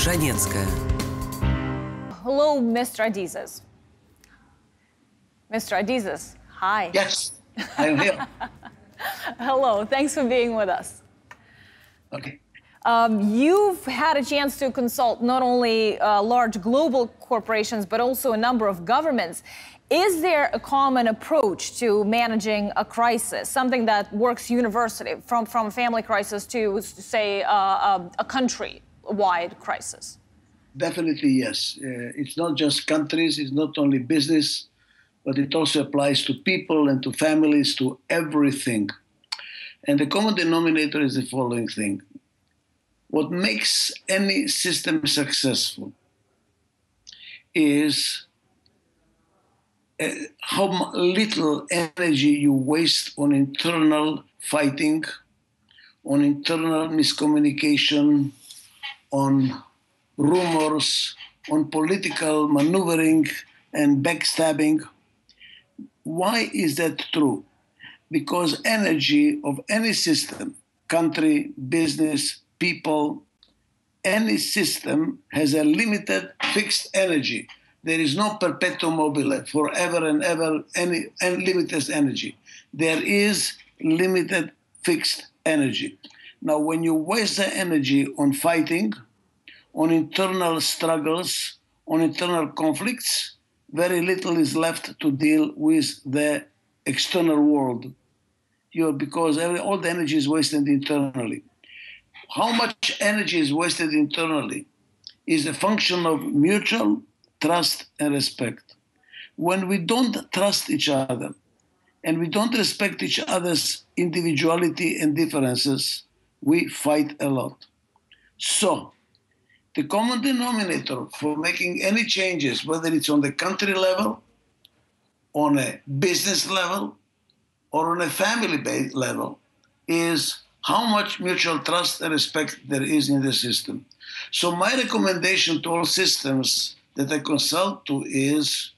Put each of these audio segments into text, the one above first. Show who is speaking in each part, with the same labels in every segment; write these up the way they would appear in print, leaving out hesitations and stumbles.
Speaker 1: Шанецкая.
Speaker 2: Hello, Mr. Adizes. Mr. Adizes, hi.
Speaker 3: Yes, I'm here.
Speaker 2: Hello, thanks for being with us.
Speaker 3: Okay.
Speaker 2: You've had a chance to consult not only large global corporations, but also a number of governments. Is there a common approach to managing a crisis, something that works universally, from a family crisis to, say, a country-wide crisis?
Speaker 3: Definitely, yes. It's not just countries, it's not only business, but it also applies to people and to families, to everything. And the common denominator is the following thing. What makes any system successful is how little energy you waste on internal fighting, on internal miscommunication, on rumors, on political maneuvering and backstabbing. Why is that true? Because energy of any system, country, business, people, any system has a limited fixed energy. There is no perpetuum mobile, forever and ever, any unlimited energy. There is limited fixed energy. Now, when you waste the energy on fighting, on internal struggles, on internal conflicts, very little is left to deal with the external world. Because all the energy is wasted internally. How much energy is wasted internally is a function of mutual trust and respect. When we don't trust each other and we don't respect each other's individuality and differences, we fight a lot. So, the common denominator for making any changes, whether it's on the country level, on a business level, or on a family-based level, is how much mutual trust and respect there is in the system. So my recommendation to all systems that I consult to is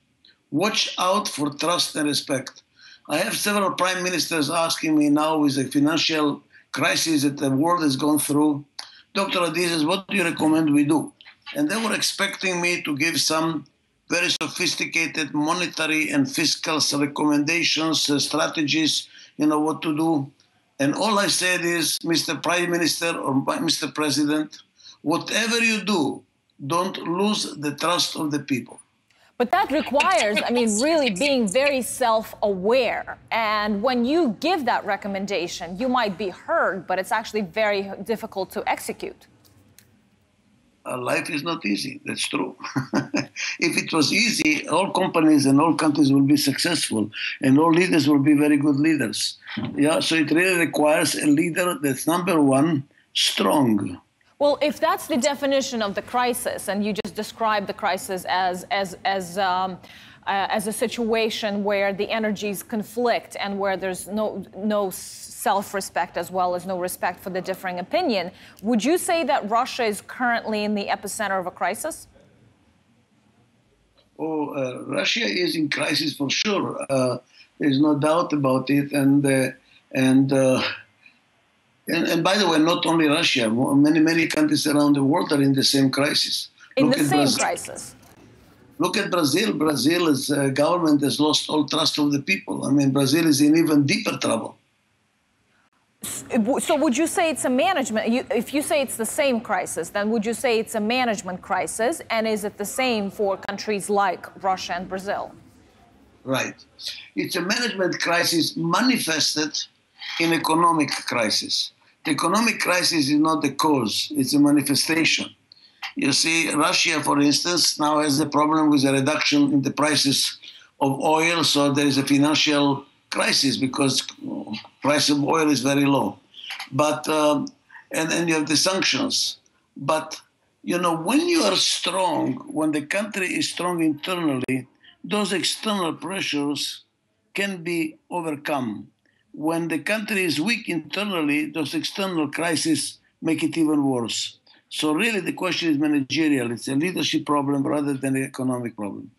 Speaker 3: watch out for trust and respect. I have several prime ministers asking me now with the financial crisis that the world has gone through, Dr. Adizes, what do you recommend we do? And they were expecting me to give some very sophisticated monetary and fiscal recommendations, strategies, what to do. And all I said is, Mr. Prime Minister or Mr. President, whatever you do, don't lose the trust of the people.
Speaker 2: But that requires, really being very self-aware. And when you give that recommendation, you might be heard, but it's actually very difficult to execute.
Speaker 3: Life is not easy. That's true. If it was easy, all companies and all countries will be successful, and all leaders will be very good leaders. Yeah, so it really requires a leader that's, number one, strong.
Speaker 2: Well, if that's the definition of the crisis, and you just described the crisis as a situation where the energies conflict and where there's no self-respect as well as no respect for the differing opinion, would you say that Russia is currently in the epicenter of a crisis?
Speaker 3: Russia is in crisis for sure. There's no doubt about it. And by the way, not only Russia, many countries around the world are in the same crisis.
Speaker 2: Crisis.
Speaker 3: Look at Brazil. Brazil's government has lost all trust of the people. Brazil is in even deeper trouble.
Speaker 2: So would you say it's a management, if you say it's the same crisis, then would you say it's a management crisis? And is it the same for countries like Russia and Brazil?
Speaker 3: Right. It's a management crisis manifested in economic crisis. The economic crisis is not the cause, it's a manifestation. You see, Russia, for instance, now has a problem with a reduction in the prices of oil, so there is a financial crisis because price of oil is very low. But and you have the sanctions. But when you are strong, when the country is strong internally, those external pressures can be overcome. When the country is weak internally, those external crises make it even worse. So really the question is managerial. It's a leadership problem rather than an economic problem.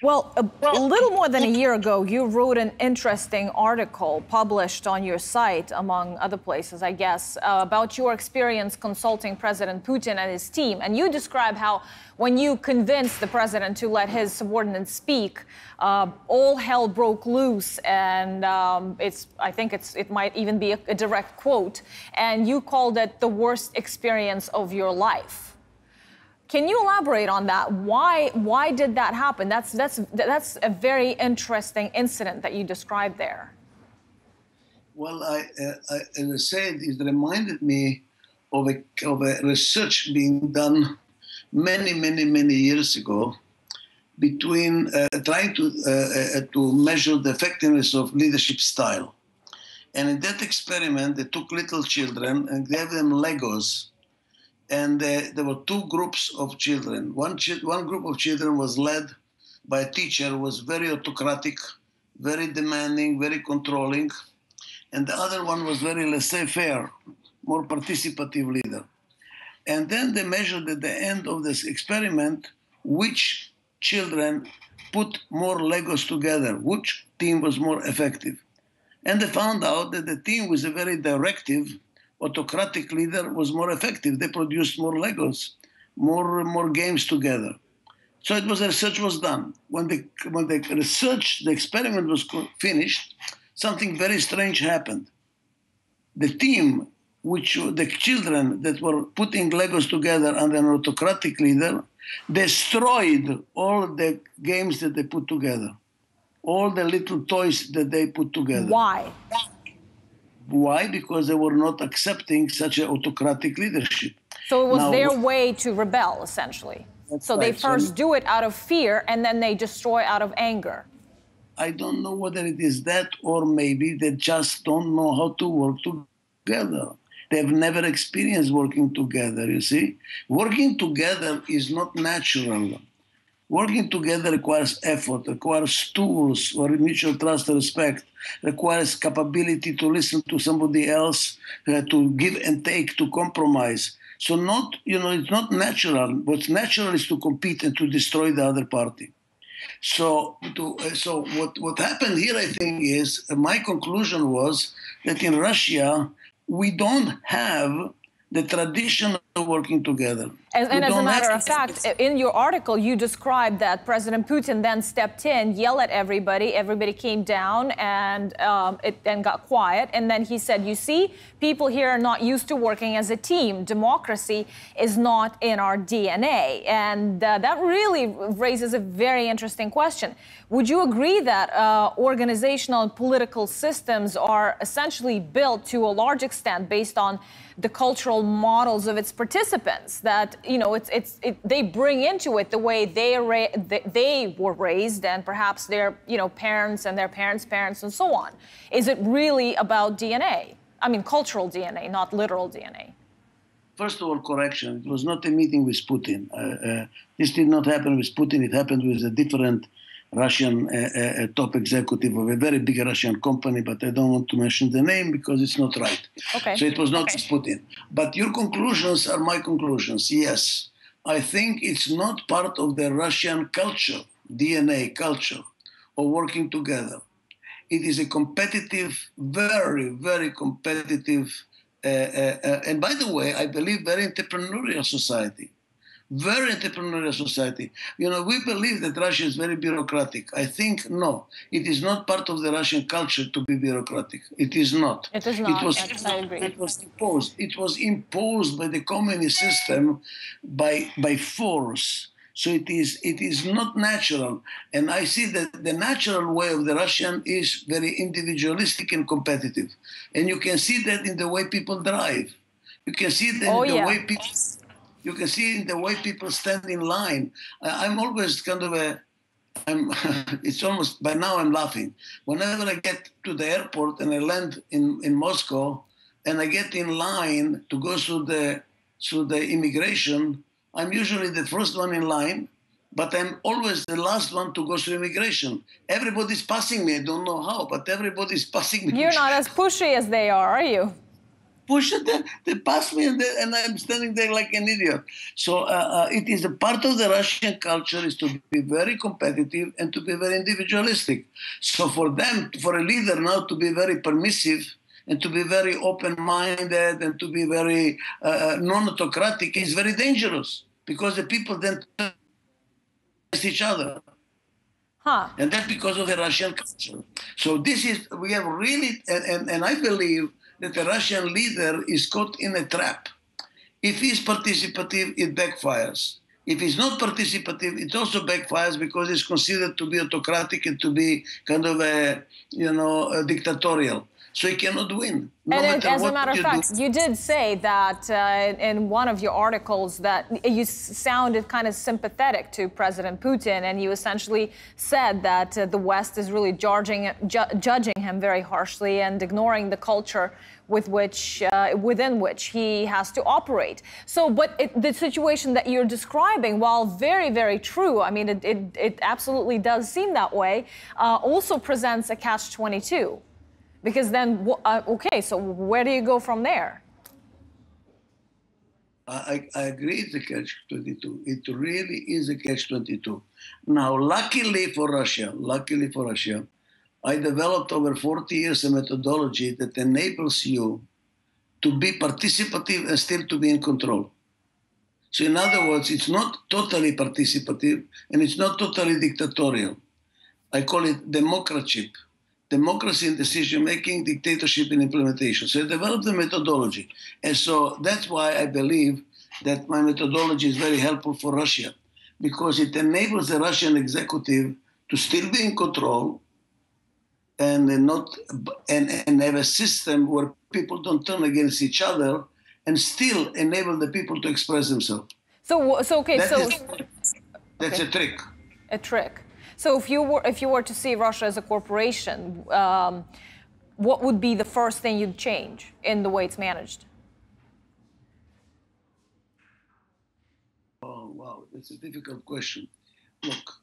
Speaker 2: Well, a little more than a year ago, you wrote an interesting article published on your site, among other places, I guess, about your experience consulting President Putin and his team. And you describe how when you convinced the president to let his subordinates speak, all hell broke loose. And I think it might even be a direct quote. And you called it the worst experience of your life. Can you elaborate on that? Why did that happen? That's a very interesting incident that you described there.
Speaker 3: Well, as I said, it reminded me of a research being done many years ago between trying to measure the effectiveness of leadership style. And in that experiment, they took little children and gave them Legos. And there were two groups of children. One group of children was led by a teacher who was very autocratic, very demanding, very controlling. And the other one was very laissez-faire, more participative leader. And then they measured at the end of this experiment which children put more Legos together, which team was more effective. And they found out that the team with a very directive, autocratic leader was more effective. They produced more Legos, more games together. So research was done. When the experiment was finished, something very strange happened. The team, the children that were putting Legos together under an autocratic leader, destroyed all the games that they put together, all the little toys that they put together.
Speaker 2: Why?
Speaker 3: Why? Because they were not accepting such an autocratic leadership.
Speaker 2: So it was their way to rebel, essentially. So they first do it out of fear, and then they destroy out of anger.
Speaker 3: I don't know whether it is that, or maybe they just don't know how to work together. They've never experienced working together, you see. Working together is not natural. Working together requires effort, requires tools or mutual trust and respect, requires capability to listen to somebody else, to give and take, to compromise. So it's not natural. What's natural is to compete and to destroy the other party. So what happened here, I think, is my conclusion was that in Russia, we don't have the tradition of working together.
Speaker 2: And as a matter of fact, in your article, you described that President Putin then stepped in, yelled at everybody. Everybody came down and it then got quiet. And then he said, you see, people here are not used to working as a team. Democracy is not in our DNA. And that really raises a very interesting question. Would you agree that organizational and political systems are essentially built to a large extent based on the cultural models of its participants, that they bring into it the way they were raised, and perhaps their parents and their parents' parents and so on? Is it really about DNA? I mean, cultural DNA, not literal DNA.
Speaker 3: First of all, correction. It was not a meeting with Putin. This did not happen with Putin. It happened with a different Russian top executive of a very big Russian company, but I don't want to mention the name because it's not right.
Speaker 2: Okay.
Speaker 3: So it was not Putin. But your conclusions are my conclusions. Yes, I think it's not part of the Russian culture, DNA culture, of working together. It is a competitive, very competitive, and by the way, I believe very entrepreneurial society. Very entrepreneurial society. We believe that Russia is very bureaucratic. I think no, it is not part of the Russian culture to be bureaucratic. It is not.
Speaker 2: It is not. I agree.
Speaker 3: It was imposed. It was imposed by the communist system by force. So it is not natural. And I see that the natural way of the Russian is very individualistic and competitive. And you can see that in the way people drive. You can see that in the way people... You can see in the way people stand in line. I'm always kind of it's almost, by now I'm laughing. Whenever I get to the airport and I land in Moscow and I get in line to go through the immigration, I'm usually the first one in line, but I'm always the last one to go through immigration. Everybody's passing me. I don't know how, but everybody's passing me.
Speaker 2: You're not as pushy as they are you?
Speaker 3: push it. They pass me, and I'm standing there like an idiot. So it is a part of the Russian culture is to be very competitive and to be very individualistic. So for them, for a leader now to be very permissive and to be very open-minded and to be very non-autocratic is very dangerous, because the people then turn against each other.
Speaker 2: Huh.
Speaker 3: And that's because of the Russian culture. So this is, we have really, and I believe that the Russian leader is caught in a trap. If he's participative, it backfires. If he's not participative, it also backfires because it's considered to be autocratic and to be kind of a, dictatorial. So he cannot win. No
Speaker 2: And
Speaker 3: matter
Speaker 2: as a
Speaker 3: what
Speaker 2: matter of
Speaker 3: you
Speaker 2: fact,
Speaker 3: do.
Speaker 2: you did say that in one of your articles that you sounded kind of sympathetic to President Putin, and you essentially said that the West is really judging him very harshly and ignoring the culture within which he has to operate. So, but the situation that you're describing, while very, very true, I mean, it absolutely does seem that way, also presents a catch-22. Because then, okay, so where do you go from there?
Speaker 3: I agree it's a catch-22. It really is a catch-22. Now, luckily for Russia, I developed over 40 years a methodology that enables you to be participative and still to be in control. So in other words, it's not totally participative and it's not totally dictatorial. I call it democracy. Democracy in decision-making, dictatorship in implementation. So I developed the methodology. And so that's why I believe that my methodology is very helpful for Russia, because it enables the Russian executive to still be in control and have a system where people don't turn against each other and still enable the people to express themselves.
Speaker 2: That's
Speaker 3: a trick.
Speaker 2: A trick. So if you were to see Russia as a corporation, what would be the first thing you'd change in the way it's managed?
Speaker 3: Oh, wow, that's a difficult question. Look,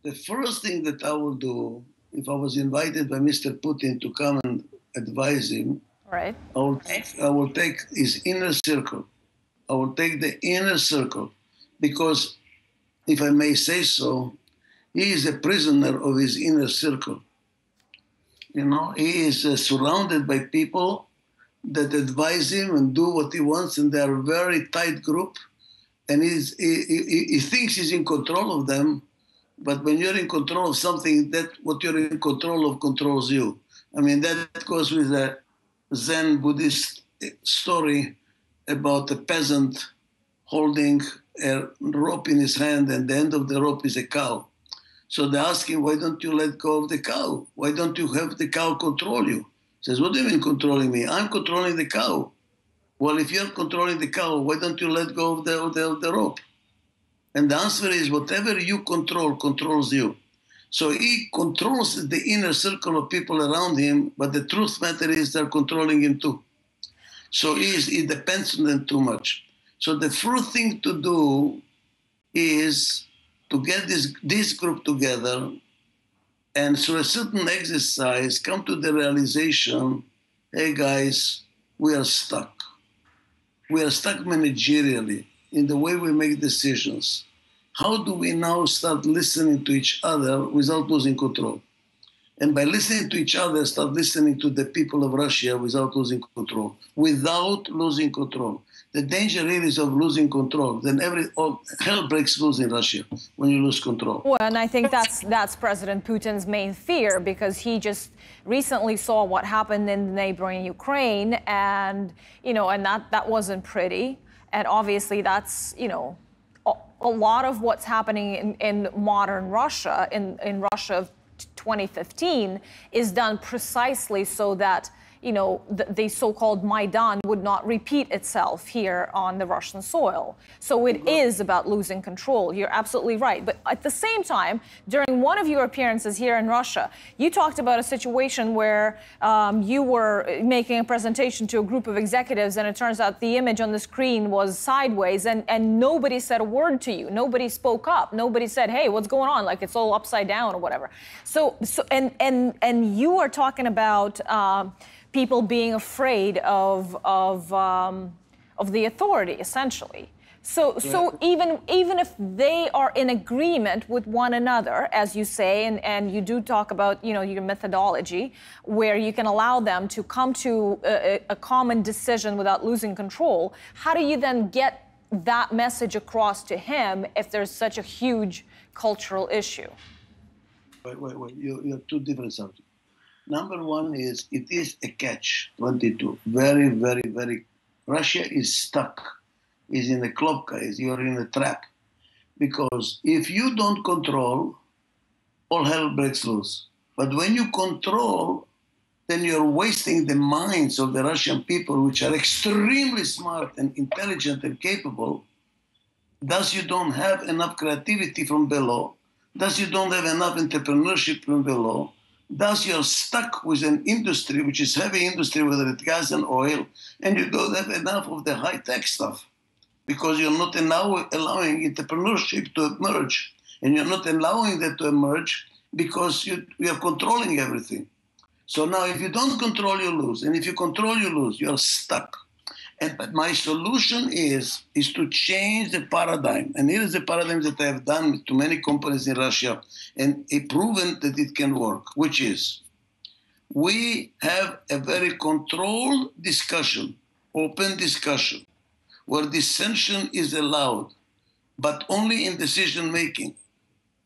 Speaker 3: the first thing that I would do, if I was invited by Mr. Putin to come and advise him,
Speaker 2: right,
Speaker 3: I will take his inner circle. I will take the inner circle, because if I may say so, he is a prisoner of his inner circle. He is surrounded by people that advise him and do what he wants, and they are a very tight group. And he thinks he's in control of them, but when you're in control of something, that what you're in control of controls you. I mean, that goes with a Zen Buddhist story about a peasant holding a rope in his hand, and the end of the rope is a cow. So they ask him, why don't you let go of the cow? Why don't you have the cow control you? He says, what do you mean controlling me? I'm controlling the cow. Well, if you're controlling the cow, why don't you let go of the rope? And the answer is, whatever you control controls you. So he controls the inner circle of people around him, but the truth matter is they're controlling him too. So he depends on them too much. So the first thing to do is to get this group together and through a certain exercise come to the realization, hey guys, we are stuck. We are stuck managerially in the way we make decisions. How do we now start listening to each other without losing control? And by listening to each other, start listening to the people of Russia without losing control. Without losing control. The danger really is of losing control. Then hell breaks loose in Russia when you lose control.
Speaker 2: Well, and I think that's President Putin's main fear, because he just recently saw what happened in the neighboring Ukraine, and and that wasn't pretty. And obviously, that's a lot of what's happening in modern Russia, in Russia of 2015, is done precisely so that the so-called Maidan would not repeat itself here on the Russian soil. So it is about losing control. You're absolutely right. But at the same time, during one of your appearances here in Russia, you talked about a situation where you were making a presentation to a group of executives, and it turns out the image on the screen was sideways, and nobody said a word to you. Nobody spoke up. Nobody said, hey, what's going on? Like it's all upside down or whatever. And you are talking about people being afraid of the authority, essentially. So even if they are in agreement with one another, as you say, and you do talk about, you know, your methodology, where you can allow them to come to a common decision without losing control, how do you then get that message across to him if there's such a huge cultural issue?
Speaker 3: Wait. You have two different subjects. Number one is, it is a catch-22. Very, very, very. Russia is stuck. Is in a klopka, you're in a trap. Because if you don't control, all hell breaks loose. But when you control, then you're wasting the minds of the Russian people, which are extremely smart and intelligent and capable. Thus, you don't have enough creativity from below. Thus, you don't have enough entrepreneurship from below. Thus, you're stuck with an industry, which is heavy industry, whether it's gas and oil, and you don't have enough of the high-tech stuff. Because you're not allowing entrepreneurship to emerge. And you're not allowing that to emerge because you are controlling everything. So now if you don't control, you lose. And if you control, you lose. You're stuck. But my solution is to change the paradigm. And here is the paradigm that I have done to many companies in Russia and proven that it can work, which is we have a very controlled discussion, open discussion, where dissension is allowed, but only in decision-making.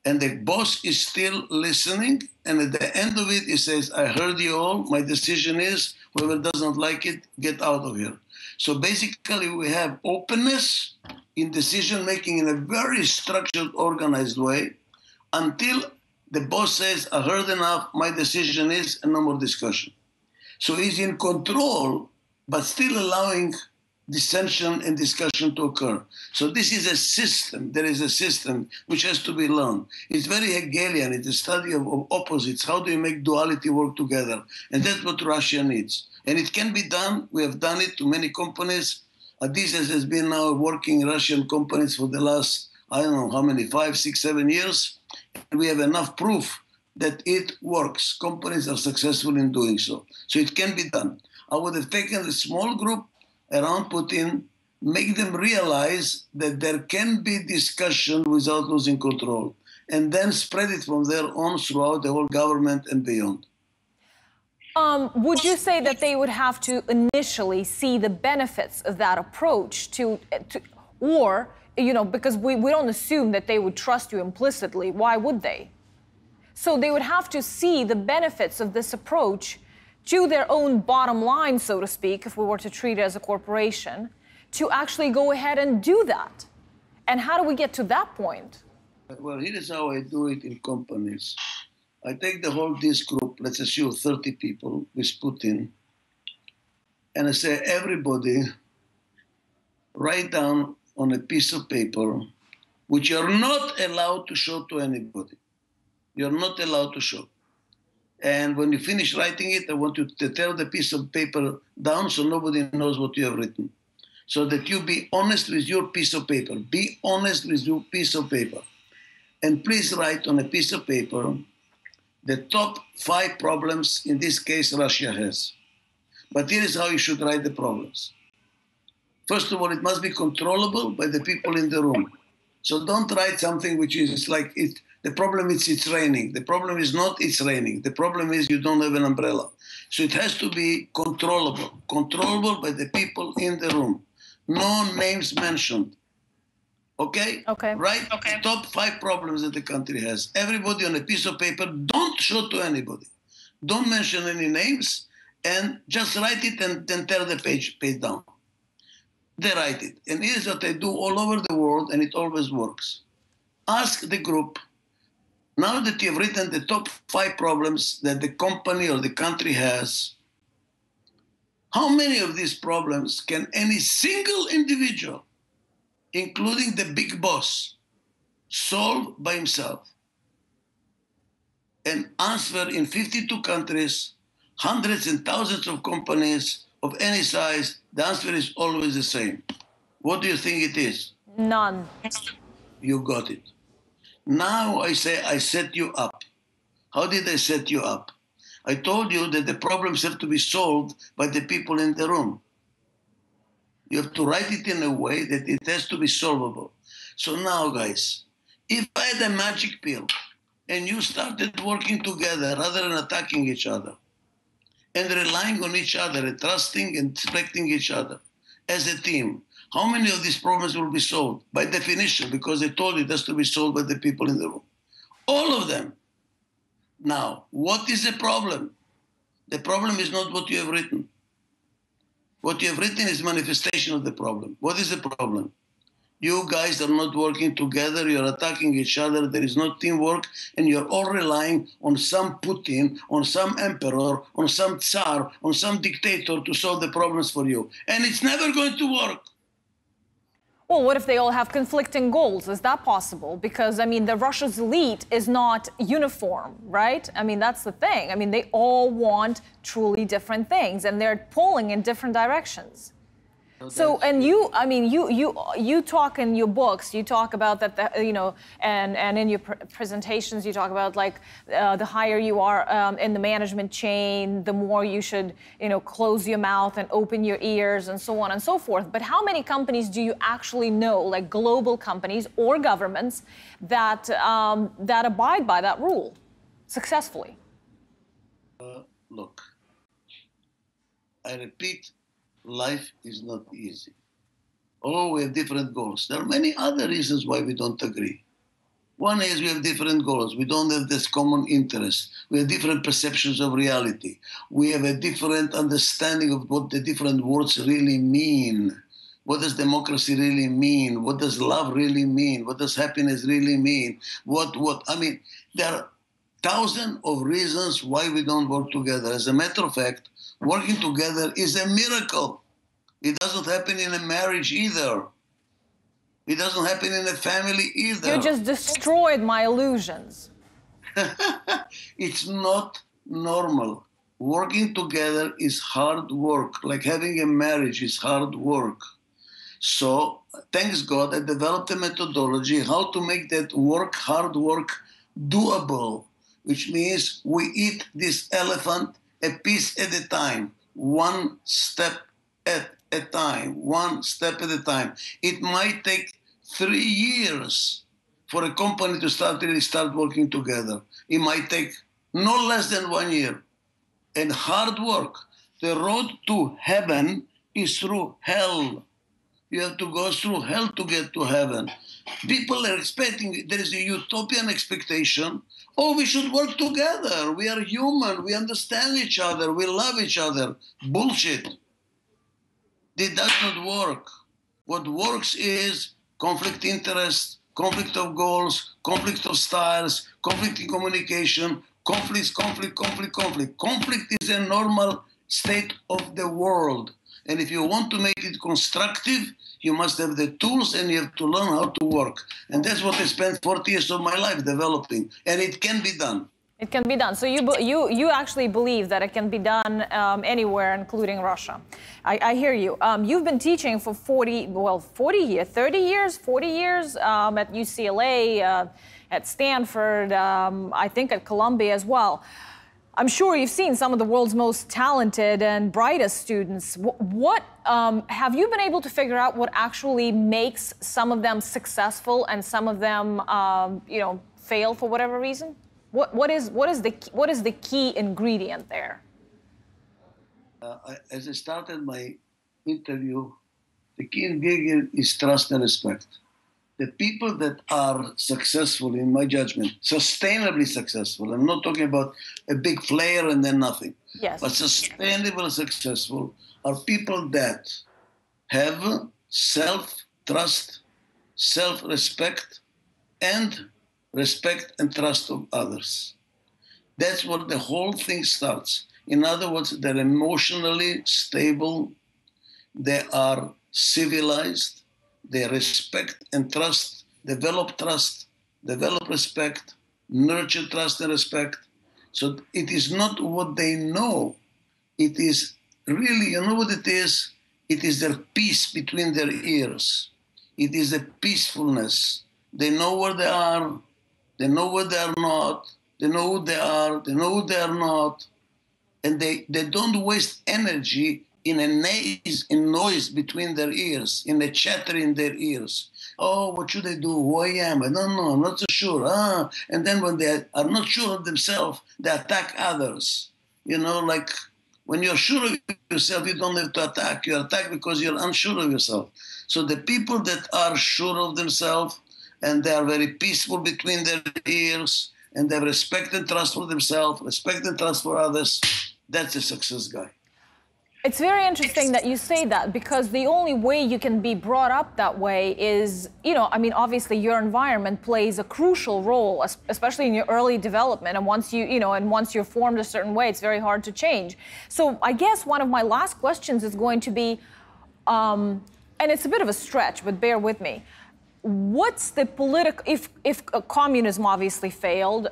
Speaker 3: And the boss is still listening, and at the end of it, he says, I heard you all, my decision is, whoever doesn't like it, get out of here. So basically, we have openness in decision-making in a very structured, organized way, until the boss says, I heard enough, my decision is, and no more discussion. So he's in control, but still allowing dissension and discussion to occur. So this is a system. There is a system which has to be learned. It's very Hegelian. It's a study of opposites. How do you make duality work together? And that's what Russia needs. And it can be done. We have done it to many companies. Adizes has been now working in Russian companies for the last, I don't know how many, 5, 6, 7 years. And we have enough proof that it works. Companies are successful in doing so. So it can be done. I would have taken a small group around Putin, make them realize that there can be discussion without losing control, and then spread it from there on throughout the whole government and beyond.
Speaker 2: Would you say that they would have to initially see the benefits of that approach or, you know, because we don't assume that they would trust you implicitly, why would they? So they would have to see the benefits of this approach to their own bottom line, so to speak, if we were to treat it as a corporation, to actually go ahead and do that. And how do we get to that point?
Speaker 3: Well, here is how I do it in companies. I take the whole this group, let's assume 30 people with Putin, and I say, everybody write down on a piece of paper, which you're not allowed to show to anybody. You're not allowed to show. And when you finish writing it, I want you to tear the piece of paper down so nobody knows what you have written. So that you be honest with your piece of paper. Be honest with your piece of paper. And please write on a piece of paper the top 5 problems, in this case, Russia has. But here is how you should write the problems. First of all, it must be controllable by the people in the room. So don't write something which is like it. The problem is it's raining. The problem is not it's raining. The problem is you don't have an umbrella. So it has to be controllable. Controllable by the people in the room. No names mentioned. Okay?
Speaker 2: Okay.
Speaker 3: Right? Okay. Top 5 problems that the country has. Everybody on a piece of paper, don't show to anybody. Don't mention any names, and just write it and then tear the page down. They write it. And here's what I do all over the world, and it always works. Ask the group, now that you've written the top 5 problems that the company or the country has, how many of these problems can any single individual, including the big boss, solve by himself? And answer in 52 countries, hundreds and thousands of companies of any size, the answer is always the same. What do you think it is?
Speaker 2: None.
Speaker 3: You got it. Now I say I set you up. How did I set you up? I told you that the problems have to be solved by the people in the room. You have to write it in a way that it has to be solvable. So now, guys, if I had a magic pill and you started working together rather than attacking each other and relying on each other and trusting and respecting each other as a team, how many of these problems will be solved? By definition, because I told you it has to be solved by the people in the room. All of them. Now, what is the problem? The problem is not what you have written. What you have written is manifestation of the problem. What is the problem? You guys are not working together, you're attacking each other, there is no teamwork, and you're all relying on some Putin, on some emperor, on some Tsar, on some dictator to solve the problems for you. And it's never going to work.
Speaker 2: Well, what if they all have conflicting goals? Is that possible? Because, I mean, the Russia's elite is not uniform, right? I mean, that's the thing. I mean, they all want truly different things, and they're pulling in different directions. So, and you, I mean, you talk in your books, you talk about that, you know, and in your presentations, you talk about like the higher you are in the management chain, the more you should, you know, close your mouth and open your ears and so on and so forth. But how many companies do you actually know, like global companies or governments, that that abide by that rule successfully?
Speaker 3: Look, I repeat. Life is not easy. Oh, we have different goals. There are many other reasons why we don't agree. One is we have different goals. We don't have this common interest. We have different perceptions of reality. We have a different understanding of what the different words really mean. What does democracy really mean? What does love really mean? What does happiness really mean? I mean, there are thousands of reasons why we don't work together. As a matter of fact, working together is a miracle. It doesn't happen in a marriage either. It doesn't happen in a family either.
Speaker 2: You just destroyed my illusions.
Speaker 3: It's not normal. Working together is hard work. Like having a marriage is hard work. So, thanks God, I developed a methodology how to make that hard work, doable, which means we eat this elephant a piece at a time, one step at a time, one step at a time. It might take 3 years for a company to really start working together. It might take no less than 1 year. And hard work. The road to heaven is through hell. You have to go through hell to get to heaven. People are expecting, there is a utopian expectation. Oh, we should work together. We are human. We understand each other. We love each other. Bullshit. It does not work. What works is conflict interest, conflict of goals, conflict of styles, conflict in communication, conflict. Conflict is a normal state of the world. And if you want to make it constructive, you must have the tools and you have to learn how to work. And that's what I spent 40 years of my life developing. And it can be done.
Speaker 2: It can be done. So you actually believe that it can be done anywhere, including Russia. I hear you. You've been teaching for 30 years at UCLA, at Stanford, I think at Columbia as well. I'm sure you've seen some of the world's most talented and brightest students. What have you been able to figure out what actually makes some of them successful and some of them, you know, fail for whatever reason? What is the key ingredient there?
Speaker 3: As I started my interview, the key ingredient is trust and respect. The people that are successful, in my judgment, sustainably successful, I'm not talking about a big flare and then nothing,
Speaker 2: yes,
Speaker 3: but sustainably successful are people that have self-trust, self-respect, and respect and trust of others. That's what the whole thing starts. In other words, they're emotionally stable, they are civilized, they respect and trust, develop respect, nurture trust and respect. So it is not what they know. It is really, you know what it is? It is their peace between their ears. It is a peacefulness. They know where they are. They know where they are not. They know who they are. They know who they are not. and they don't waste energy in in noise between their ears, in a chatter in their ears. Oh, what should I do? Who I am? I don't know. I'm not so sure. And then when they are not sure of themselves, they attack others. You know, like when you're sure of yourself, you don't have to attack. You attack because you're unsure of yourself. So the people that are sure of themselves and they are very peaceful between their ears and they have respect and trust for themselves, respect and trust for others, that's a success guy.
Speaker 2: It's very interesting that you say that, because the only way you can be brought up that way is, you know, I mean, obviously your environment plays a crucial role, especially in your early development. And once once you're formed a certain way, it's very hard to change. So I guess one of my last questions is going to be, and it's a bit of a stretch, but bear with me. What's the political, if communism obviously failed,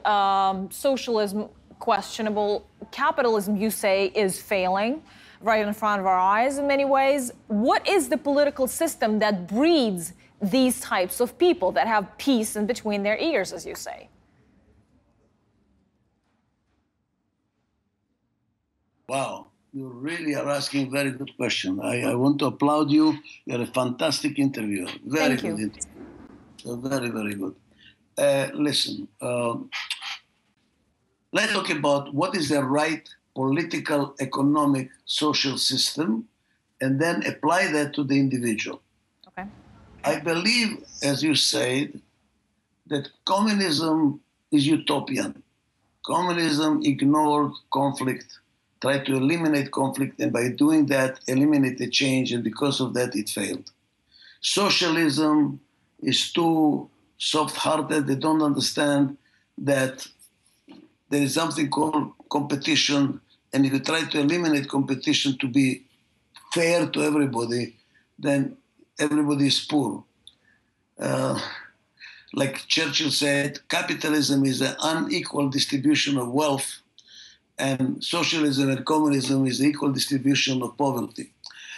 Speaker 2: socialism questionable, capitalism, you say, is failing right in front of our eyes in many ways. What is the political system that breeds these types of people that have peace in between their ears, as you say?
Speaker 3: Wow, you really are asking a very good question. I want to applaud you. You're a fantastic interviewer. Very good interview. So very, very good. Listen, let's talk about what is the right political, economic, social system, and then apply that to the individual.
Speaker 2: Okay.
Speaker 3: I believe, as you said, that communism is utopian. Communism ignored conflict, tried to eliminate conflict, and by doing that, eliminate the change, and because of that, it failed. Socialism is too soft-hearted. They don't understand that there is something called competition, and if you try to eliminate competition to be fair to everybody, then everybody is poor. Like Churchill said, capitalism is an unequal distribution of wealth, and socialism and communism is the equal distribution of poverty.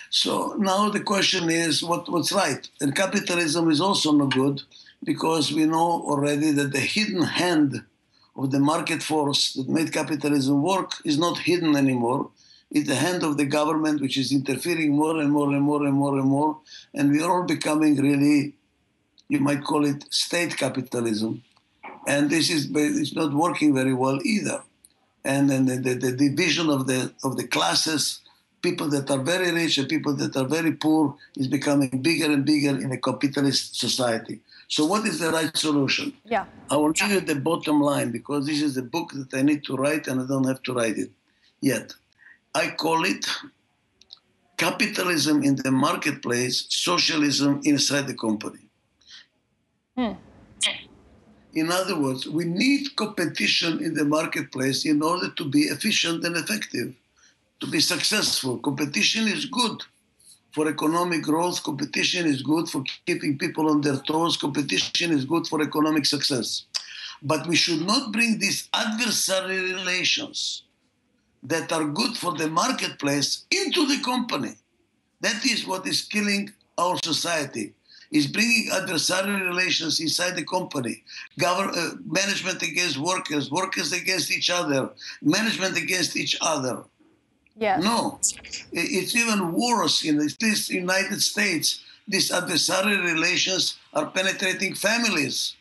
Speaker 3: So now the question is what's right? And capitalism is also no good, because we know already that the hidden hand of the market force that made capitalism work is not hidden anymore. It's the hand of the government, which is interfering more and more and more and more and more. And we are all becoming really, you might call it state capitalism. And this is it's not working very well either. And then the division of the classes, people that are very rich and people that are very poor, is becoming bigger and bigger in a capitalist society. So what is the right solution?
Speaker 2: Yeah.
Speaker 3: I will give you the bottom line, because this is a book that I need to write and I don't have to write it yet. I call it capitalism in the marketplace, socialism inside the company. In other words, we need competition in the marketplace in order to be efficient and effective, to be successful. Competition is good for economic growth. Competition is good for keeping people on their toes. Competition is good for economic success. But we should not bring these adversary relations that are good for the marketplace into the company. That is what is killing our society, is bringing adversary relations inside the company. Management against workers, workers against each other, management against each other.
Speaker 2: Yes.
Speaker 3: No, it's even worse. In the United States, these adversary relations are penetrating families.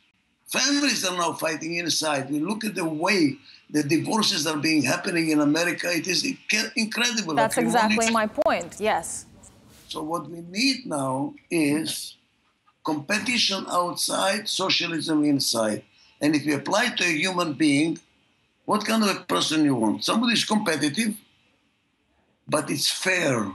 Speaker 3: Families are now fighting inside. We look at the way the divorces are happening in America. It is incredible.
Speaker 2: That's exactly my point, yes.
Speaker 3: So what we need now is competition outside, socialism inside. And if you apply to a human being, what kind of a person you want? Somebody who's competitive, but it's fair.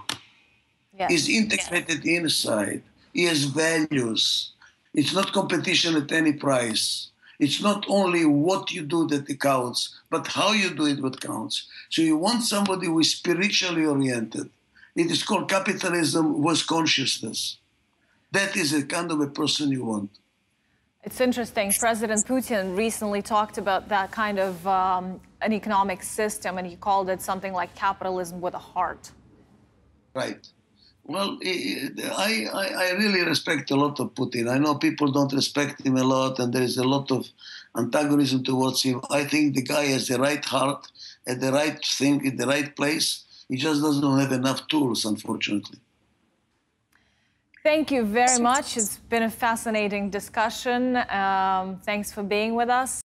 Speaker 2: Yes.
Speaker 3: Is integrated inside. He has values. It's not competition at any price. It's not only what you do that counts, but how you do it what counts. So you want somebody who is spiritually oriented. It is called capitalism with consciousness. That is the kind of a person you want.
Speaker 2: It's interesting. President Putin recently talked about that kind of an economic system, and he called it something like capitalism with a heart.
Speaker 3: Right. Well, I really respect a lot of Putin. I know people don't respect him a lot, and there is a lot of antagonism towards him. I think the guy has the right heart, at the right thing, in the right place. He just doesn't have enough tools, unfortunately.
Speaker 2: Thank you very much. It's been a fascinating discussion. Thanks for being with us.